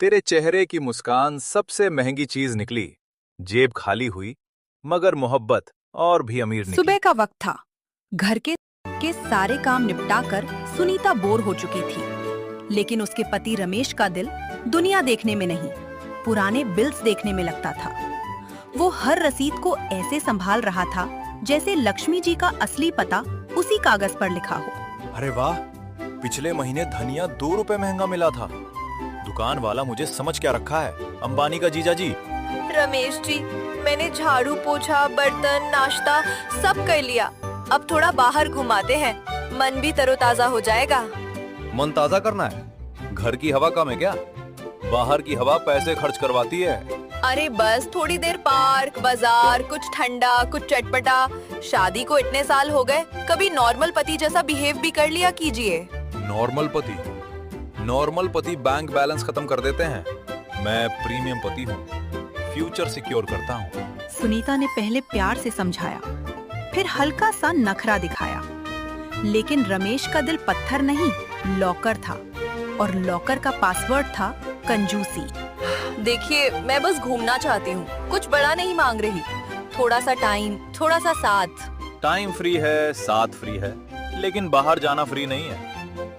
तेरे चेहरे की मुस्कान सबसे महंगी चीज निकली। जेब खाली हुई, मगर मोहब्बत और भी अमीर निकली। सुबह का वक्त था। घर के सारे काम निपटाकर सुनीता बोर हो चुकी थी, लेकिन उसके पति रमेश का दिल दुनिया देखने में नहीं, पुराने बिल्स देखने में लगता था। वो हर रसीद को ऐसे संभाल रहा था जैसे लक्ष्मी जी का असली पता उसी कागज पर लिखा हो। अरे वाह, पिछले महीने धनिया 2 रुपए महंगा मिला था। दुकान वाला मुझे समझ क्या रखा है, अंबानी का जीजा जी। रमेश जी, मैंने झाड़ू पोछा बर्तन नाश्ता सब कर लिया। अब थोड़ा बाहर घुमाते हैं, मन भी तरोताजा हो जाएगा। मन ताजा करना है? घर की हवा कम है क्या? बाहर की हवा पैसे खर्च करवाती है। अरे बस थोड़ी देर पार्क बाजार, कुछ ठंडा कुछ चटपटा। शादी को इतने साल हो गए, कभी नॉर्मल पति जैसा बिहेव भी कर लिया कीजिए। नॉर्मल पति? नॉर्मल पति बैंक बैलेंस खत्म कर देते हैं। मैं प्रीमियम पति हूँ, फ्यूचर सिक्योर करता हूँ। सुनीता ने पहले प्यार से समझाया, फिर हल्का सा नखरा दिखाया, लेकिन रमेश का दिल पत्थर नहीं, लॉकर था, और लॉकर का पासवर्ड था कंजूसी। देखिए, मैं बस घूमना चाहती हूँ, कुछ बड़ा नहीं मांग रही। थोड़ा सा टाइम, थोड़ा सा साथ। टाइम फ्री है, साथ फ्री है, लेकिन बाहर जाना फ्री नहीं है।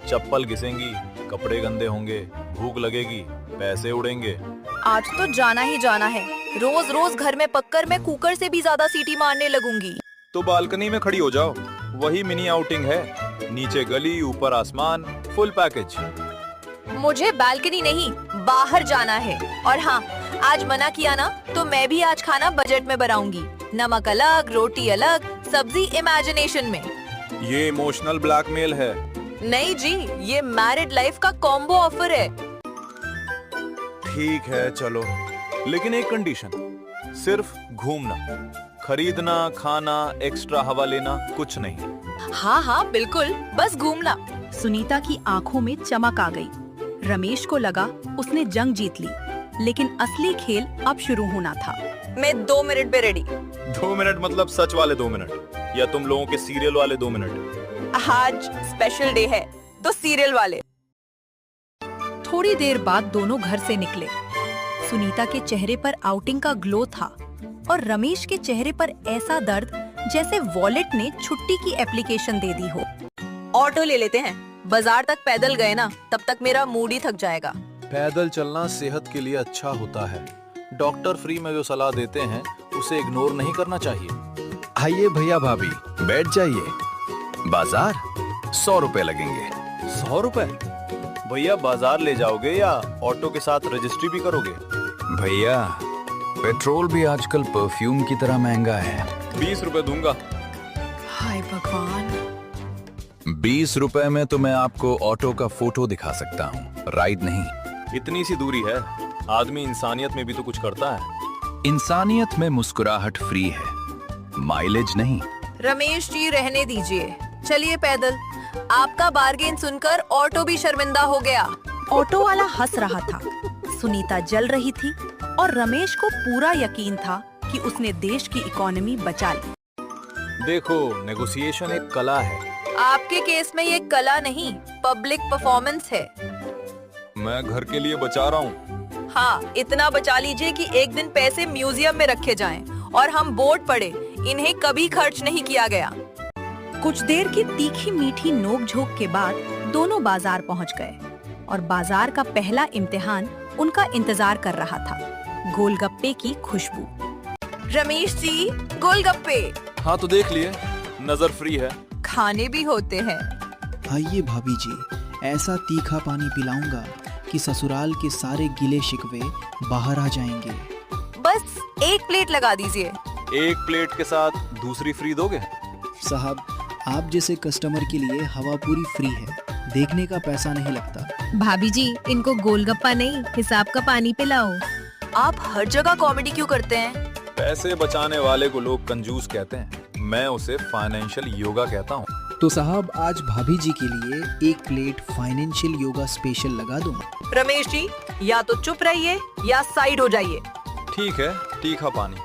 चप्पल घिसेंगी, कपड़े गंदे होंगे, भूख लगेगी, पैसे उड़ेंगे। आज तो जाना ही जाना है। रोज रोज घर में पककर मैं कुकर से भी ज्यादा सीटी मारने लगूंगी। तो बालकनी में खड़ी हो जाओ, वही मिनी आउटिंग है। नीचे गली, ऊपर आसमान, फुल पैकेज। मुझे बालकनी नहीं, बाहर जाना है। और हाँ, आज मना किया ना, तो मैं भी आज खाना बजट में बनाऊंगी। नमक अलग, रोटी अलग, सब्जी इमेजिनेशन में। ये इमोशनल ब्लैकमेल है। नहीं जी, ये मैरिड लाइफ का कॉम्बो ऑफर है। ठीक है चलो, लेकिन एक कंडीशन, सिर्फ घूमना, खरीदना, खाना, एक्स्ट्रा हवा लेना कुछ नहीं। हाँ हाँ बिल्कुल, बस घूमना। सुनीता की आंखों में चमक आ गई। रमेश को लगा उसने जंग जीत ली, लेकिन असली खेल अब शुरू होना था। मैं 2 मिनट पे रेडी। 2 मिनट मतलब सच वाले 2 मिनट, या तुम लोगों के सीरियल वाले 2 मिनट? आज स्पेशल डे है, तो सीरियल वाले। थोड़ी देर बाद दोनों घर से निकले। सुनीता के चेहरे पर आउटिंग का ग्लो था, और रमेश के चेहरे पर ऐसा दर्द जैसे वॉलेट ने छुट्टी की एप्लीकेशन दे दी हो। ऑटो ले लेते हैं, बाजार तक पैदल गए ना, तब तक मेरा मूड ही थक जाएगा। पैदल चलना सेहत के लिए अच्छा होता है। डॉक्टर फ्री में जो सलाह देते हैं उसे इग्नोर नहीं करना चाहिए। आइए भैया भाभी, बैठ जाइए। बाजार 100 रुपए लगेंगे। 100 रुपए? भैया बाजार ले जाओगे या ऑटो के साथ रजिस्ट्री भी करोगे? भैया, पेट्रोल भी आजकल परफ्यूम की तरह महंगा है। 20 रुपए दूंगा। हाय भगवान। 20 रुपए में तो मैं आपको ऑटो का फोटो दिखा सकता हूँ, राइड नहीं। इतनी सी दूरी है, आदमी इंसानियत में भी तो कुछ करता है। इंसानियत में मुस्कुराहट फ्री है, माइलेज नहीं। रमेश जी रहने दीजिए, चलिए पैदल। आपका बार्गेन सुनकर ऑटो भी शर्मिंदा हो गया। ऑटो वाला हंस रहा था, सुनीता जल रही थी, और रमेश को पूरा यकीन था कि उसने देश की इकोनॉमी बचा ली। देखो, नेगोशिएशन एक कला है। आपके केस में ये कला नहीं, पब्लिक परफॉर्मेंस है। मैं घर के लिए बचा रहा हूँ। हाँ, इतना बचा लीजिए कि एक दिन पैसे म्यूजियम में रखे जाएं, और हम बोर्ड पढ़े, इन्हें कभी खर्च नहीं किया गया। कुछ देर की तीखी मीठी नोक-झोंक के बाद दोनों बाजार पहुंच गए, और बाजार का पहला इम्तिहान उनका इंतजार कर रहा था, गोलगप्पे की खुशबू। रमेश जी, गोलगप्पे। हाँ तो देख लिए, नजर फ्री है। खाने भी होते हैं। आइए भाभी जी, ऐसा तीखा पानी पिलाऊंगा कि ससुराल के सारे गिले शिकवे बाहर आ जाएंगे। बस एक प्लेट लगा दीजिए। एक प्लेट के साथ दूसरी फ्री दोगे? साहब, आप जैसे कस्टमर के लिए हवा पूरी फ्री है, देखने का पैसा नहीं लगता। भाभी जी, इनको गोलगप्पा नहीं, हिसाब का पानी पिलाओ। आप हर जगह कॉमेडी क्यों करते हैं? पैसे बचाने वाले को लोग कंजूस कहते हैं, मैं उसे फाइनेंशियल योगा कहता हूँ। तो साहब, आज भाभी जी के लिए एक प्लेट फाइनेंशियल योगा स्पेशल लगा दूं। रमेश जी, या तो चुप रहिए या साइड हो जाइए। ठीक है, तीखा पानी।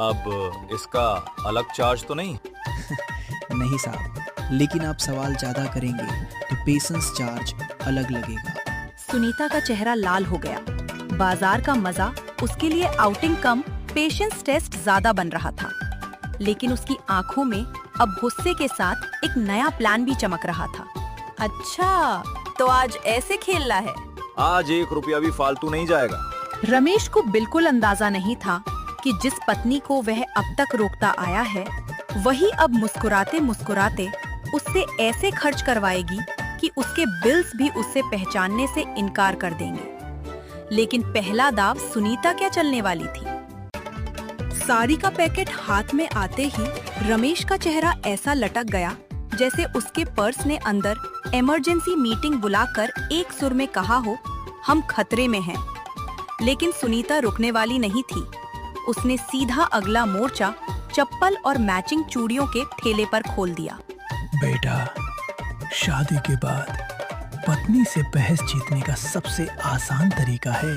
अब इसका अलग चार्ज तो नहीं? नहीं साहब, लेकिन आप सवाल ज्यादा करेंगे तो पेशेंस चार्ज अलग लगेगा। सुनीता का चेहरा लाल हो गया। बाजार का मजा उसके लिए आउटिंग कम पेशेंस टेस्ट ज्यादा बन रहा था, लेकिन उसकी आंखों में अब गुस्से के साथ एक नया प्लान भी चमक रहा था। अच्छा, तो आज ऐसे खेलना है। आज 1 रुपया भी फालतू नहीं जाएगा। रमेश को बिल्कुल अंदाजा नहीं था कि जिस पत्नी को वह अब तक रोकता आया है, वही अब मुस्कुराते मुस्कुराते उससे ऐसे खर्च करवाएगी कि उसके बिल्स भी उससे पहचानने से इनकार कर देंगे। लेकिन पहला दाव सुनीता क्या चलने वाली थी। साड़ी का पैकेट हाथ में आते ही रमेश का चेहरा ऐसा लटक गया जैसे उसके पर्स ने अंदर इमरजेंसी मीटिंग बुलाकर एक सुर में कहा हो, हम खतरे में हैं। लेकिन सुनीता रुकने वाली नहीं थी। उसने सीधा अगला मोर्चा चप्पल और मैचिंग चूड़ियों के ठेले पर खोल दिया। बेटा, शादी के बाद पत्नी से बहस जीतने का सबसे आसान तरीका है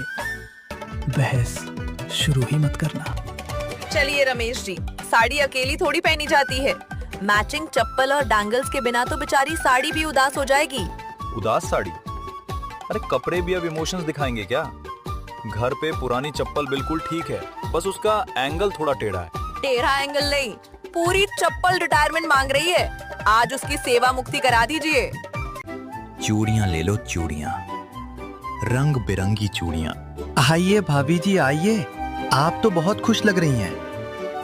बहस शुरू ही मत करना। चलिए रमेश जी, साड़ी अकेली थोड़ी पहनी जाती है। मैचिंग चप्पल और डैंगल्स के बिना तो बेचारी साड़ी भी उदास हो जाएगी। उदास साड़ी? अरे कपड़े भी अब इमोशंस दिखाएंगे क्या? घर पे पुरानी चप्पल बिल्कुल ठीक है, बस उसका एंगल थोड़ा टेढ़ा है। टेढ़ा एंगल नहीं, पूरी चप्पल रिटायरमेंट मांग रही है। आज उसकी सेवा मुक्ति करा दीजिए। चूड़ियाँ ले लो, चूड़ियाँ, रंग बिरंगी चूड़ियाँ। आइए भाभी जी आइए, आप तो बहुत खुश लग रही हैं।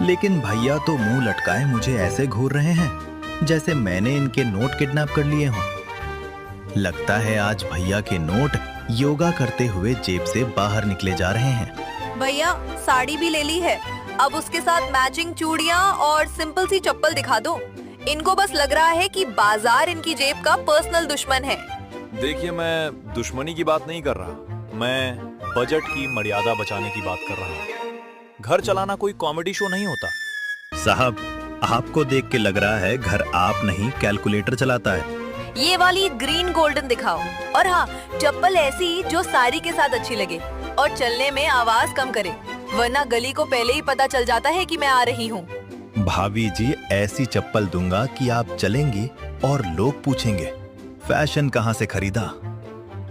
लेकिन भैया तो मुंह लटकाए मुझे ऐसे घूर रहे हैं जैसे मैंने इनके नोट किडनैप कर लिए हों। लगता है आज भैया के नोट योगा करते हुए जेब से बाहर निकले जा रहे हैं। भैया साड़ी भी ले ली है, अब उसके साथ मैचिंग चूड़ियाँ और सिंपल सी चप्पल दिखा दो। इनको बस लग रहा है कि बाजार इनकी जेब का पर्सनल दुश्मन है। देखिए, मैं दुश्मनी की बात नहीं कर रहा, मैं बजट की मर्यादा बचाने की बात कर रहा हूँ। घर चलाना कोई कॉमेडी शो नहीं होता। साहब, आपको देख के लग रहा है घर आप नहीं कैलकुलेटर चलाता है। ये वाली ग्रीन गोल्डन दिखाओ, और हाँ, चप्पल ऐसी जो साड़ी के साथ अच्छी लगे और चलने में आवाज कम करे, वरना गली को पहले ही पता चल जाता है कि मैं आ रही हूँ। भाभी जी, ऐसी चप्पल दूंगा कि आप चलेंगी और लोग पूछेंगे फैशन कहाँ से खरीदा,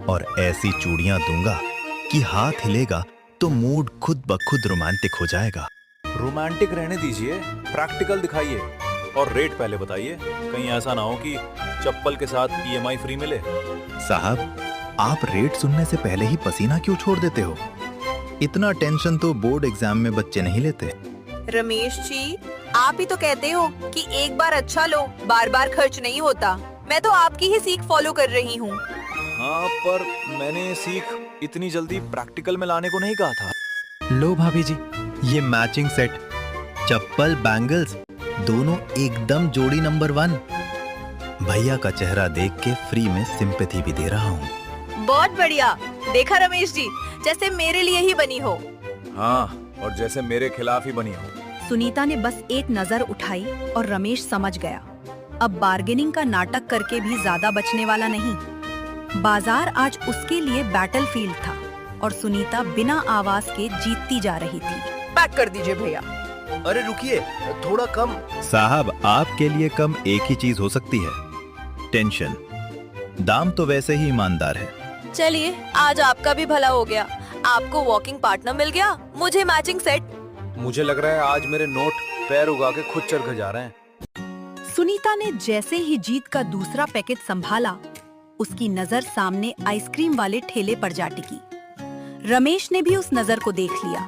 और ऐसी चूड़ियाँ दूंगा कि हाथ हिलेगा तो मूड खुद ब खुद रोमांटिक हो जाएगा। रोमांटिक रहने दीजिए, प्रैक्टिकल दिखाइए और रेट पहले बताइए। कहीं ऐसा ना हो कि चप्पल के साथ EMI फ्री मिले। साहब, आप रेट सुनने से पहले ही पसीना क्यों छोड़ देते हो? इतना टेंशन तो बोर्ड एग्जाम में बच्चे नहीं लेते। रमेश जी, आप ही तो कहते हो कि एक बार अच्छा लो, बार बार खर्च नहीं होता। मैं तो आपकी ही सीख फॉलो कर रही हूँ। हाँ, पर मैंने सीख इतनी जल्दी प्रैक्टिकल में लाने को नहीं कहा था। लो भाभी जी, ये मैचिंग सेट, चप्पल, बैंगल्स, दोनों एकदम जोड़ी नंबर 1। भैया का चेहरा देख के फ्री में सिंपैथी भी दे रहा हूँ। बहुत बढ़िया, देखा रमेश जी, जैसे मेरे लिए ही बनी हो। हाँ, और जैसे मेरे खिलाफ ही बनी हो। सुनीता ने बस एक नजर उठाई और रमेश समझ गया, अब बार्गेनिंग का नाटक करके भी ज्यादा बचने वाला नहीं। बाजार आज उसके लिए बैटलफील्ड था और सुनीता बिना आवाज के जीतती जा रही थी। पैक कर दीजिए भैया। अरे रुकिए, थोड़ा कम। साहब, आपके लिए कम एक ही चीज हो सकती है, टेंशन। दाम तो वैसे ही ईमानदार है। चलिए, आज आपका भी भला हो गया। आपको वॉकिंग पार्टनर मिल गया, मुझे मैचिंग सेट। मुझे लग रहा है आज मेरे नोट पैर उगा के खुद चरख जा रहे हैं। सुनीता ने जैसे ही जीत का दूसरा पैकेट संभाला, उसकी नजर सामने आइसक्रीम वाले ठेले पर जा टिकी। रमेश ने भी उस नजर को देख लिया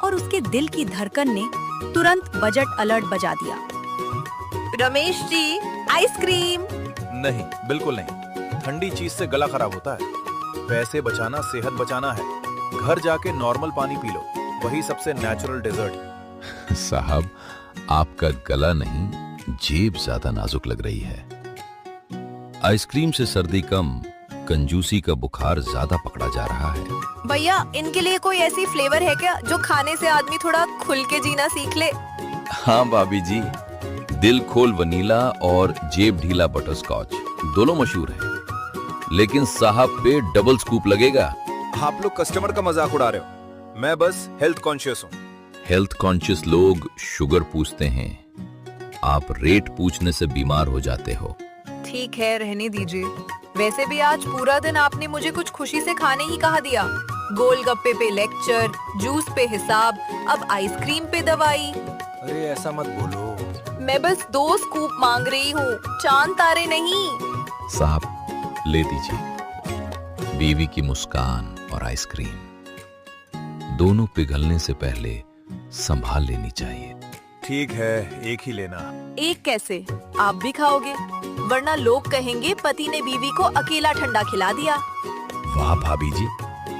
और उसके दिल की धड़कन ने तुरंत बजट अलर्ट बजा दिया। रमेश जी, आइसक्रीम। नहीं, बिल्कुल नहीं। ठंडी चीज से गला खराब होता है। पैसे बचाना सेहत बचाना है। घर जाके नॉर्मल पानी पी लो, वही सबसे नेचुरल डेजर्ट। साहब, आपका गला नहीं, जेब ज्यादा नाजुक लग रही है। आइसक्रीम से सर्दी कम, कंजूसी का बुखार ज्यादा पकड़ा जा रहा है। भैया, इनके लिए कोई ऐसी फ्लेवर है क्या जो खाने से आदमी थोड़ा खुल के जीना सीख ले? हाँ भाभी जी, दिल खोल वनीला और जेब ढीला बटर स्कॉच दोनों मशहूर है, लेकिन साहब पे डबल स्कूप लगेगा। आप लोग कस्टमर का मजाक उड़ा रहे हो। मैं बस हेल्थ कॉन्शियस हूँ। हेल्थ कॉन्शियस लोग शुगर पूछते हैं, आप रेट पूछने से बीमार हो जाते हो। ठीक है, रहने दीजिए। वैसे भी आज पूरा दिन आपने मुझे कुछ खुशी से खाने ही कहा दिया। गोलगप्पे पे लेक्चर, जूस पे हिसाब, अब आइसक्रीम पे दवाई। अरे ऐसा मत बोलो। मैं बस 2 स्कूप मांग रही हूँ, चांद तारे नहीं। साहब ले दीजिए। बीवी की मुस्कान और आइसक्रीम दोनों पिघलने से पहले संभाल लेनी चाहिए। ठीक है, एक ही लेना। एक कैसे? आप भी खाओगे, वरना लोग कहेंगे पति ने बीवी को अकेला ठंडा खिला दिया। वाह भाभी जी,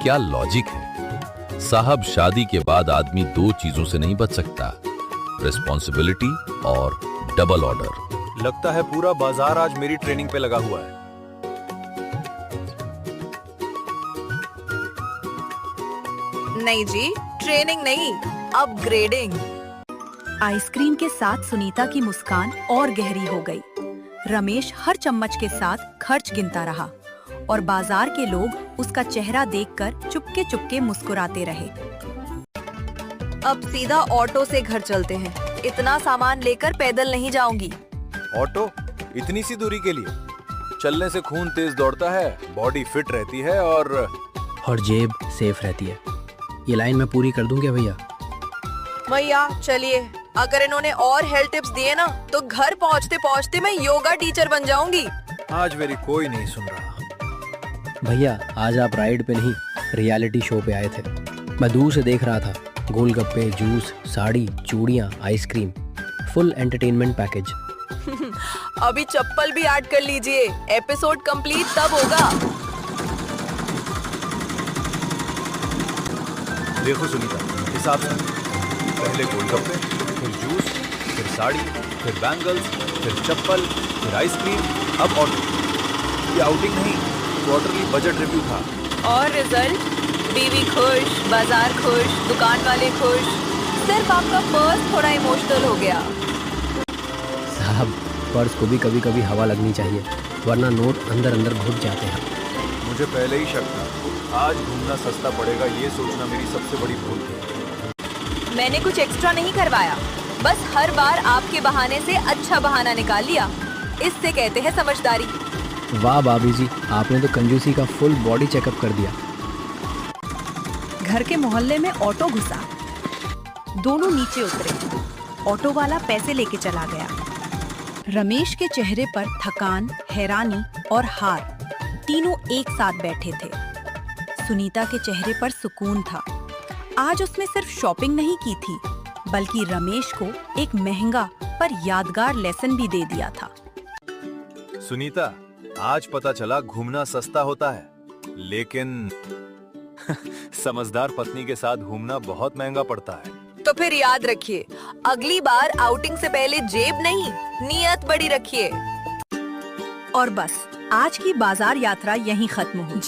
क्या लॉजिक है। साहब शादी के बाद आदमी 2 चीजों से नहीं बच सकता, रिस्पॉन्सिबिलिटी और डबल ऑर्डर। लगता है पूरा बाजार आज मेरी ट्रेनिंग पे लगा हुआ है। नहीं जी, ट्रेनिंग नहीं, अपग्रेडिंग। आइसक्रीम के साथ सुनीता की मुस्कान और गहरी हो गई। रमेश हर चम्मच के साथ खर्च गिनता रहा और बाजार के लोग उसका चेहरा देखकर चुपके चुपके मुस्कुराते रहे। अब सीधा ऑटो से घर चलते हैं, इतना सामान लेकर पैदल नहीं जाऊंगी। ऑटो? इतनी सी दूरी के लिए? चलने से खून तेज दौड़ता है, बॉडी फिट रहती है और जेब सेफ रहती है। ये लाइन मैं पूरी कर दूंगा भैया। भैया चलिए, अगर इन्होंने और हेल्थ टिप्स दिए ना तो घर पहुंचते पहुंचते मैं योगा टीचर बन जाऊंगी। आज मेरी कोई नहीं सुन रहा। भैया आज आप राइड पे नहीं, रियलिटी शो पे आए थे। मैं दूर से देख रहा था, गोलगप्पे, जूस, साड़ी, चूड़ियाँ, आइसक्रीम, फुल एंटरटेनमेंट पैकेज। अभी चप्पल भी ऐड कर लीजिए, एपिसोड कंप्लीट तब होगा। देखो सुनीता, हिसाब से पहले गोलगप्पे, फिर जूस, फिर साड़ी, फिर बैंगल्स, फिर चप्पल, फिर आइसक्रीम, अब ऑटो। ये आउटिंग नहीं, क्वार्टरली बजट रिव्यू था। और रिजल्ट? बीवी खुश, बाजार खुश, दुकान वाले खुश, सिर्फ आपका पर्स थोड़ा इमोशनल हो गया। साहब पर्स को भी कभी कभी हवा लगनी चाहिए, वरना नोट अंदर अंदर घुट जाते हैं। मुझे पहले ही शक था, आज घूमना सस्ता पड़ेगा ये सोचना मेरी सबसे बड़ी भूल थी। मैंने कुछ एक्स्ट्रा नहीं करवाया, बस हर बार आपके बहाने से अच्छा बहाना निकाल लिया। इससे कहते हैं समझदारी। वाह भाभी जी, आपने तो कंजूसी का फुल बॉडी चेकअप कर दिया। घर के मोहल्ले में ऑटो घुसा। दोनों नीचे उतरे। ऑटो वाला पैसे लेके चला गया। रमेश के चेहरे पर थकान, हैरानी और हार तीनों एक साथ बैठे थे। सुनीता के चेहरे पर सुकून था। आज उसने सिर्फ शॉपिंग नहीं की थी, बल्कि रमेश को एक महंगा पर यादगार लेसन भी दे दिया था। सुनीता, आज पता चला घूमना सस्ता होता है, लेकिन समझदार पत्नी के साथ घूमना बहुत महंगा पड़ता है। तो फिर याद रखिए, अगली बार आउटिंग से पहले जेब नहीं, नियत बड़ी रखिए। और बस आज की बाजार यात्रा यहीं खत्म हुई।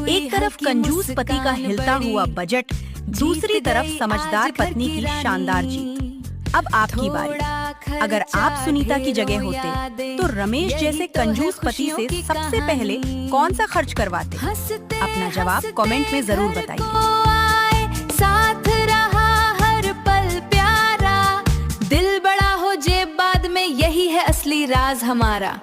एक तरफ कंजूस पति का हिलता हुआ बजट, दूसरी तरफ समझदार पत्नी की शानदार जीत। अब आपकी बारी। अगर आप सुनीता की जगह होते तो रमेश जैसे कंजूस पति से सबसे पहले कौन सा खर्च करवाते? अपना जवाब कमेंट में जरूर बताइए। साथ रहा हर पल प्यारा, दिल बड़ा हो जेब बाद में, यही है असली राज हमारा।